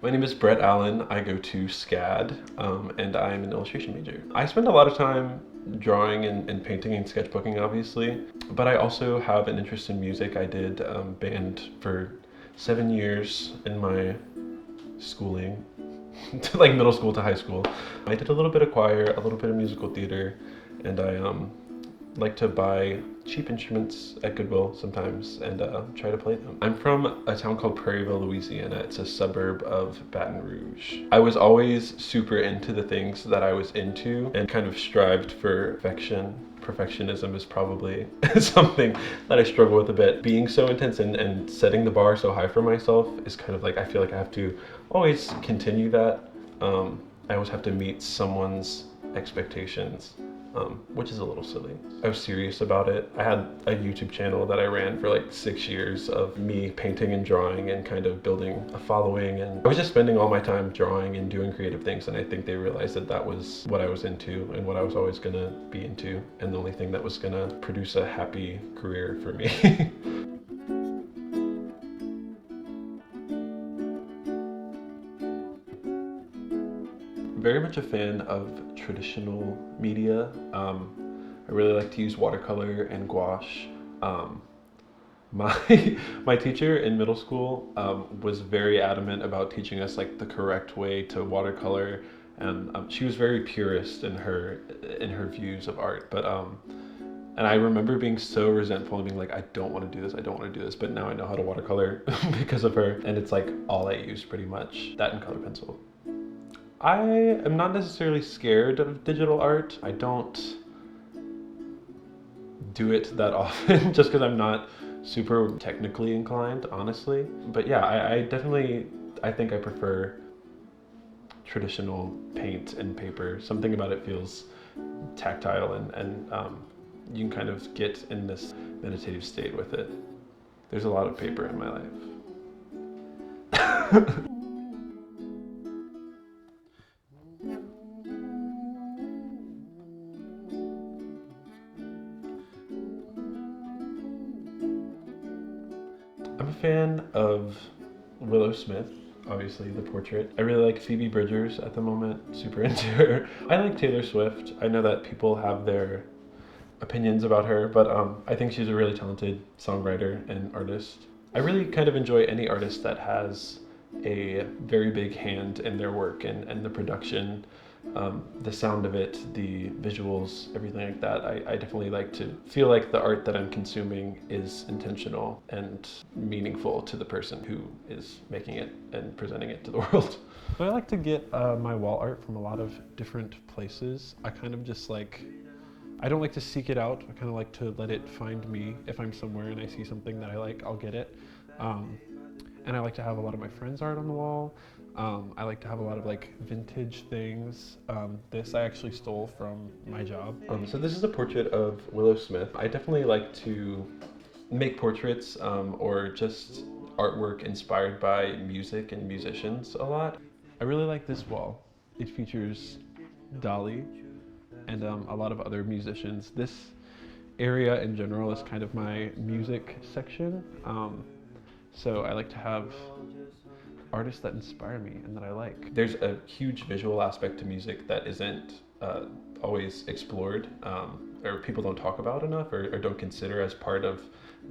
My name is Brett Allen. I go to SCAD, and I'm an illustration major. I spend a lot of time drawing and painting and sketchbooking, obviously, but I also have an interest in music. I did band for 7 years in my schooling, to like middle school to high school. I did a little bit of choir, a little bit of musical theater, and I like to buy cheap instruments at Goodwill sometimes and try to play them. I'm from a town called Prairieville, Louisiana. It's a suburb of Baton Rouge. I was always super into the things that I was into and kind of strived for perfection. Perfectionism is probably something that I struggle with a bit. Being so intense and setting the bar so high for myself is kind of like, I feel like I have to always continue that. I always have to meet someone's expectations. Which is a little silly. I was serious about it. I had a YouTube channel that I ran for like 6 years of me painting and drawing and kind of building a following, and I was just spending all my time drawing and doing creative things, and I think they realized that that was what I was into and what I was always gonna be into, and the only thing that was gonna produce a happy career for me. Very much a fan of traditional media. I really like to use watercolor and gouache. My teacher in middle school was very adamant about teaching us like the correct way to watercolor, and she was very purist in her views of art. But and I remember being so resentful and being like, I don't want to do this, I don't want to do this. But now I know how to watercolor because of her, and it's like all I use pretty much. That and color pencil. I am not necessarily scared of digital art. I don't do it that often just because I'm not super technically inclined, honestly. But yeah, I definitely, I think I prefer traditional paint and paper. Something about it feels tactile, and you can kind of get in this meditative state with it. There's a lot of paper in my life. I'm a fan of Willow Smith, obviously the portrait. I really like Phoebe Bridgers at the moment, super into her. I like Taylor Swift. I know that people have their opinions about her, but I think she's a really talented songwriter and artist. I really kind of enjoy any artist that has a very big hand in their work and the production, the sound of it, the visuals, everything like that. I definitely like to feel like the art that I'm consuming is intentional and meaningful to the person who is making it and presenting it to the world. So I like to get my wall art from a lot of different places. I kind of just like, I don't like to seek it out. I kind of like to let it find me. If I'm somewhere and I see something that I like, I'll get it. And I like to have a lot of my friends' art on the wall. I like to have a lot of like vintage things. This I actually stole from my job. So this is a portrait of Willow Smith. I definitely like to make portraits or just artwork inspired by music and musicians a lot. I really like this wall. It features Dolly and a lot of other musicians. This area in general is kind of my music section. So I like to have artists that inspire me and that I like. There's a huge visual aspect to music that isn't always explored, or people don't talk about enough, or don't consider as part of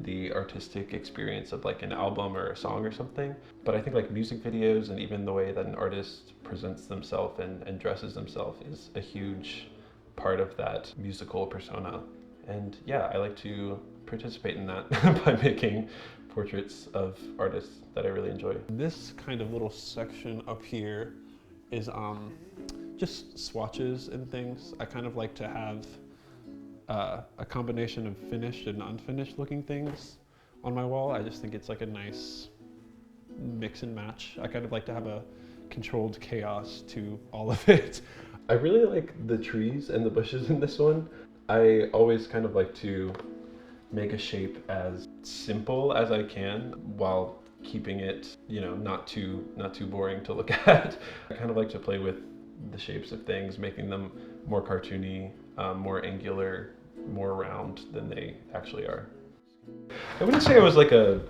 the artistic experience of like an album or a song or something. But I think like music videos and even the way that an artist presents themselves and dresses themselves is a huge part of that musical persona. And yeah, I like to participate in that by making portraits of artists that I really enjoy. This kind of little section up here is just swatches and things. I kind of like to have a combination of finished and unfinished looking things on my wall. I just think it's like a nice mix and match. I kind of like to have a controlled chaos to all of it. I really like the trees and the bushes in this one. I always kind of like to make a shape as simple as I can while keeping it, you know, not too boring to look at. I kind of like to play with the shapes of things, making them more cartoony, more angular, more round than they actually are. I wouldn't say I was like a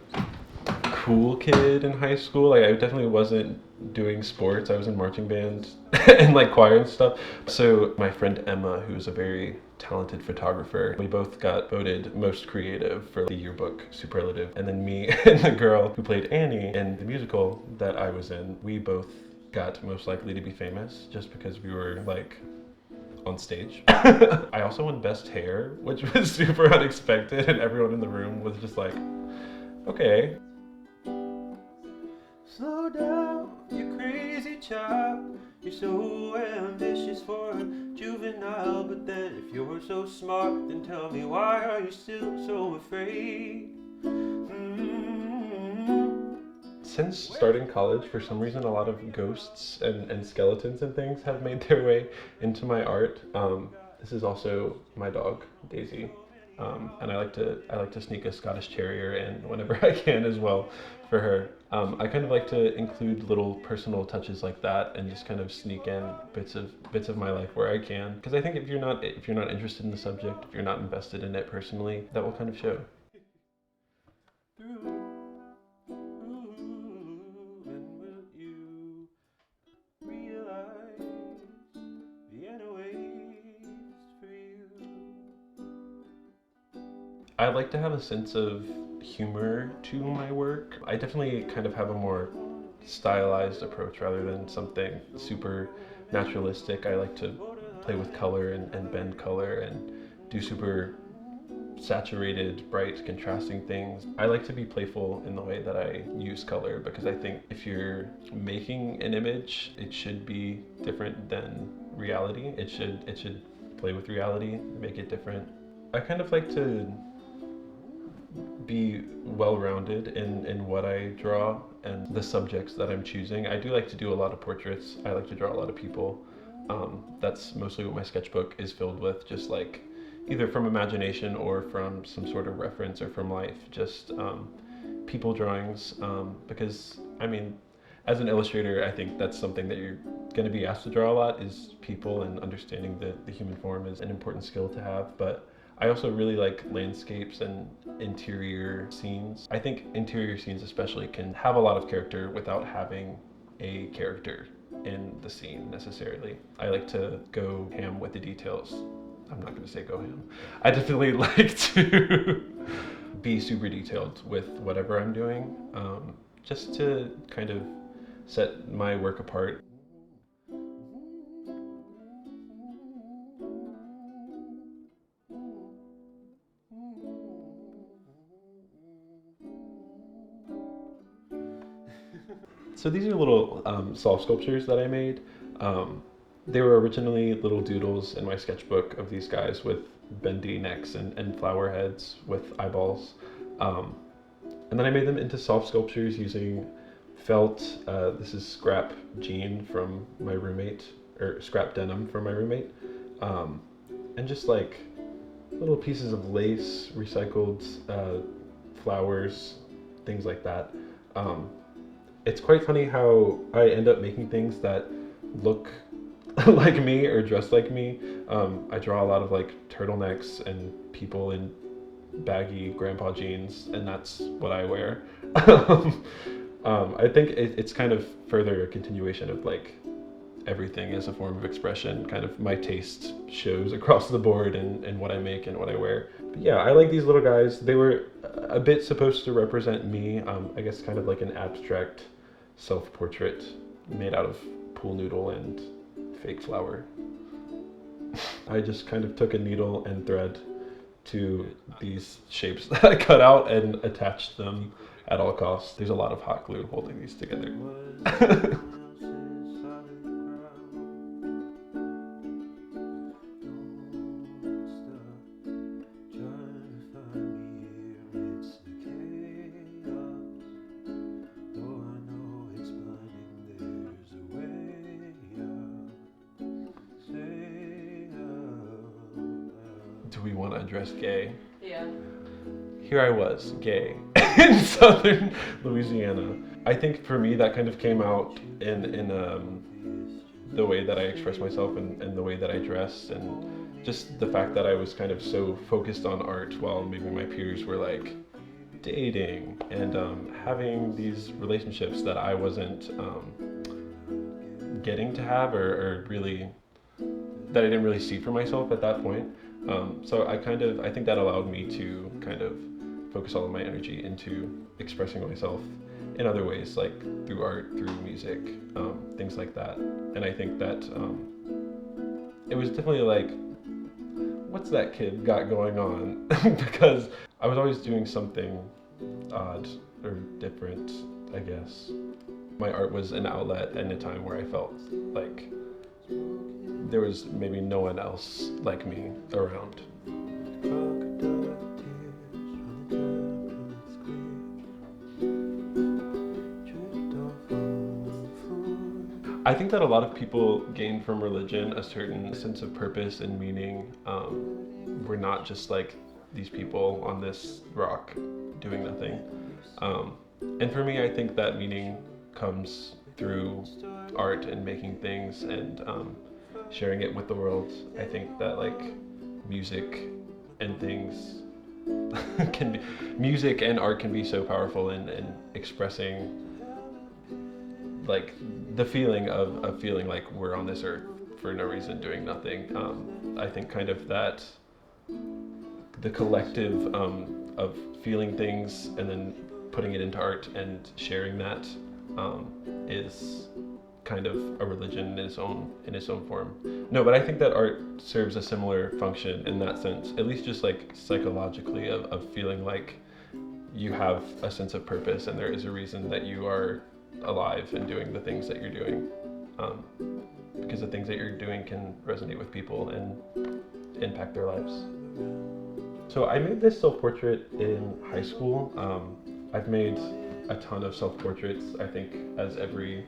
cool kid in high school. Like I definitely wasn't doing sports. I was in marching band and like choir and stuff. So my friend Emma, who's a very talented photographer, we both got voted most creative for the yearbook superlative. And then me and the girl who played Annie in the musical that I was in, we both got most likely to be famous just because we were like on stage. I also won best hair, which was super unexpected, and everyone in the room was just like, okay. Slow down, you crazy child. You're so ambitious for a juvenile, but then if you're so smart, then tell me, why are you still so afraid? Since starting college, for some reason, a lot of ghosts and skeletons and things have made their way into my art. This is also my dog, Daisy. And I like to sneak a Scottish Terrier in whenever I can as well for her. I kind of like to include little personal touches like that and just kind of sneak in bits of my life where I can. Because I think if you're not interested in the subject, if you're not invested in it personally, that will kind of show. I like to have a sense of humor to my work. I definitely kind of have a more stylized approach rather than something super naturalistic. I like to play with color and bend color and do super saturated, bright, contrasting things. I like to be playful in the way that I use color because I think if you're making an image, it should be different than reality. It should play with reality, make it different. I kind of like to be well-rounded in what I draw and the subjects that I'm choosing. I do like to do a lot of portraits. I like to draw a lot of people. That's mostly what my sketchbook is filled with, just like either from imagination or from some sort of reference or from life, just people drawings, because I mean, as an illustrator, I think that's something that you're going to be asked to draw a lot, is people, and understanding the human form is an important skill to have. But I also really like landscapes and interior scenes. I think interior scenes especially can have a lot of character without having a character in the scene necessarily. I like to go ham with the details. I'm not going to say go ham. I definitely like to be super detailed with whatever I'm doing, just to kind of set my work apart. So these are little soft sculptures that I made. They were originally little doodles in my sketchbook of these guys with bendy necks and flower heads with eyeballs. And then I made them into soft sculptures using felt. This is scrap jean from my roommate, or scrap denim from my roommate. And just like little pieces of lace, recycled flowers, things like that. It's quite funny how I end up making things that look like me or dress like me. I draw a lot of like turtlenecks and people in baggy grandpa jeans, and that's what I wear. I think it's kind of further a continuation of like everything as a form of expression. Kind of my taste shows across the board in what I make and what I wear. But yeah, I like these little guys. They were a bit supposed to represent me. I guess kind of like an abstract self-portrait made out of pool noodle and fake flour. I just kind of took a needle and thread to these shapes that I cut out and attached them at all costs. There's a lot of hot glue holding these together. Do we want to address gay? Yeah. Here I was, gay, in southern Louisiana. I think for me that kind of came out in the way that I express myself and the way that I dress, and just the fact that I was kind of so focused on art while maybe my peers were like dating and having these relationships that I wasn't getting to have or really that I didn't really see for myself at that point. So I think that allowed me to kind of focus all of my energy into expressing myself in other ways, like through art, through music, things like that. And I think that it was definitely like, what's that kid got going on? Because I was always doing something odd or different, I guess. My art was an outlet in a time where I felt like there was maybe no one else like me around. I think that a lot of people gain from religion a certain sense of purpose and meaning. We're not just like these people on this rock doing nothing. And for me, I think that meaning comes through art and making things and sharing it with the world. I think that like music and things can be, music and art can be so powerful in expressing like the feeling of feeling like we're on this earth for no reason doing nothing. I think kind of that the collective of feeling things and then putting it into art and sharing that is kind of a religion in its own form. No, but I think that art serves a similar function in that sense, at least just like psychologically of feeling like you have a sense of purpose and there is a reason that you are alive and doing the things that you're doing, because the things that you're doing can resonate with people and impact their lives. So I made this self-portrait in high school. I've made a ton of self-portraits, I think, as every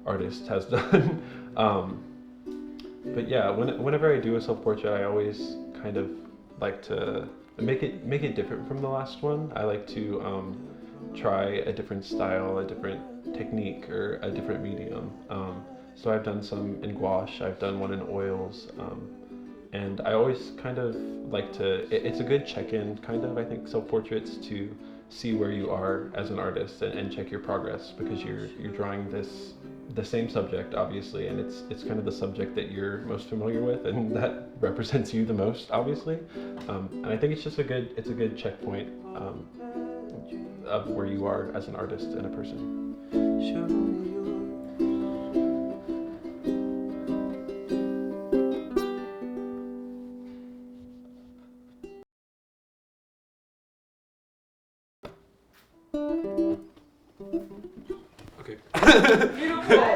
artist has done. But yeah, whenever I do a self-portrait, I always kind of like to make it different from the last one. I like to try a different style, a different technique, or a different medium. So I've done some in gouache, I've done one in oils, and I always kind of like to, it's a good check-in kind of, I think, self-portraits to see where you are as an artist and check your progress, because you're drawing the same subject, obviously, and it's kind of the subject that you're most familiar with and that represents you the most, obviously. And I think it's just a good checkpoint of where you are as an artist and a person. Okay. Beautiful.